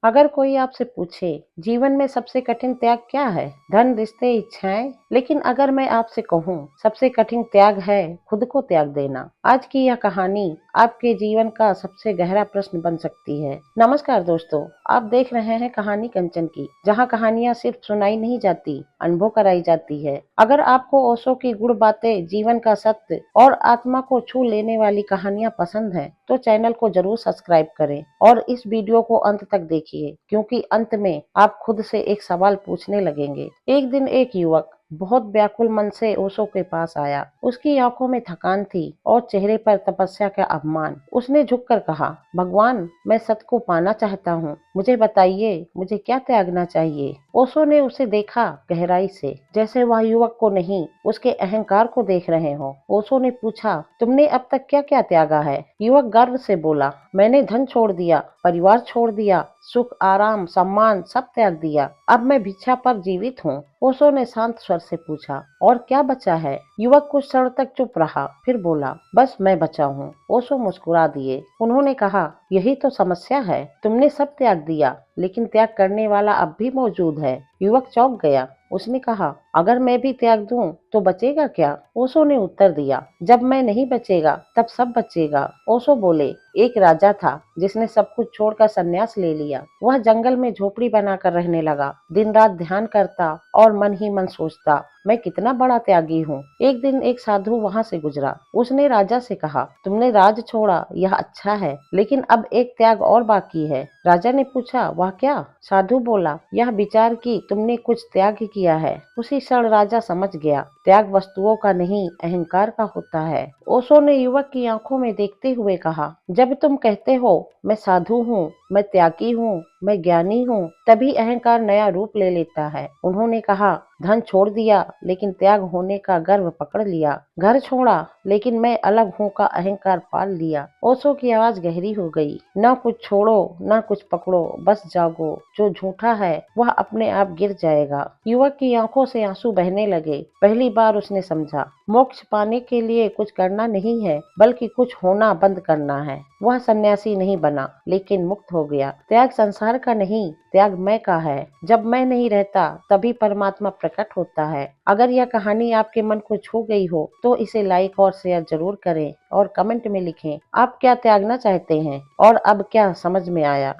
अगर कोई आपसे पूछे जीवन में सबसे कठिन त्याग क्या है? धन, रिश्ते, इच्छाएं। लेकिन अगर मैं आपसे कहूँ सबसे कठिन त्याग है खुद को त्याग देना। आज की यह कहानी आपके जीवन का सबसे गहरा प्रश्न बन सकती है। नमस्कार दोस्तों, आप देख रहे हैं कहानी कंचन की, जहाँ कहानियाँ सिर्फ सुनाई नहीं जाती, अनुभव कराई जाती है। अगर आपको ओशो की गुड़ बातें, जीवन का सत्य और आत्मा को छू लेने वाली कहानियाँ पसंद है तो चैनल को जरूर सब्सक्राइब करें और इस वीडियो को अंत तक देखिए, क्योंकि अंत में आप खुद से एक सवाल पूछने लगेंगे। एक दिन एक युवक बहुत व्याकुल मन से ओशो के पास आया। उसकी आंखों में थकान थी और चेहरे पर तपस्या का अपमान। उसने झुककर कहा, भगवान, मैं सत्य को पाना चाहता हूँ, मुझे बताइए, मुझे क्या त्यागना चाहिए? ओशो ने उसे देखा गहराई से, जैसे वह युवक को नहीं, उसके अहंकार को देख रहे हो। ओशो ने पूछा, तुमने अब तक क्या क्या त्यागा है? युवक गर्व से बोला, मैंने धन छोड़ दिया, परिवार छोड़ दिया, सुख, आराम, सम्मान सब त्याग दिया। अब मैं भिक्षा पर जीवित हूँ। ओशो ने शांत स्वर से पूछा, और क्या बचा है? युवक कुछ क्षण तक चुप रहा, फिर बोला, बस मैं बचा हूँ। ओशो मुस्कुरा दिए। उन्होंने कहा, यही तो समस्या है, तुमने सब त्याग दिया, लेकिन त्याग करने वाला अब भी मौजूद है। युवक चौंक गया। उसने कहा, अगर मैं भी त्याग दूं तो बचेगा क्या? ओशो ने उत्तर दिया, जब मैं नहीं बचेगा तब सब बचेगा। ओशो बोले, एक राजा था जिसने सब कुछ छोड़कर संन्यास ले लिया। वह जंगल में झोपड़ी बनाकर रहने लगा, दिन रात ध्यान करता और मन ही मन सोचता, मैं कितना बड़ा त्यागी हूँ। एक दिन एक साधु वहाँ से गुजरा। उसने राजा से कहा, तुमने राज छोड़ा, यह अच्छा है, लेकिन अब एक त्याग और बाकी है। राजा ने पूछा, वह क्या? साधु बोला, यह विचार कि तुमने कुछ त्याग किया है। उसी क्षण राजा समझ गया, त्याग वस्तुओं का नहीं, अहंकार का होता है। ओशो ने युवक की आंखों में देखते हुए कहा, जब तुम कहते हो मैं साधु हूँ, मैं त्यागी हूँ, मैं ज्ञानी हूँ, तभी अहंकार नया रूप ले लेता है। उन्होंने कहा, धन छोड़ दिया लेकिन त्याग होने का गर्व पकड़ लिया, घर छोड़ा लेकिन मैं अलग हूँ का अहंकार पाल लिया। ओशो की आवाज गहरी हो गई, न कुछ छोड़ो, न कुछ पकड़ो, बस जागो। जो झूठा है वह अपने आप गिर जाएगा। युवक की आंखों से आंसू बहने लगे। पहली बार उसने समझा, मोक्ष पाने के लिए कुछ करना नहीं है, बल्कि कुछ होना बंद करना है। वह सन्यासी नहीं बना, लेकिन मुक्त हो गया। त्याग संसार का नहीं, त्याग मैं का है। जब मैं नहीं रहता तभी परमात्मा प्रकट होता है। अगर यह कहानी आपके मन को छू गई हो तो इसे लाइक और शेयर जरूर करें और कमेंट में लिखें, आप क्या त्यागना चाहते हैं और अब क्या समझ में आया।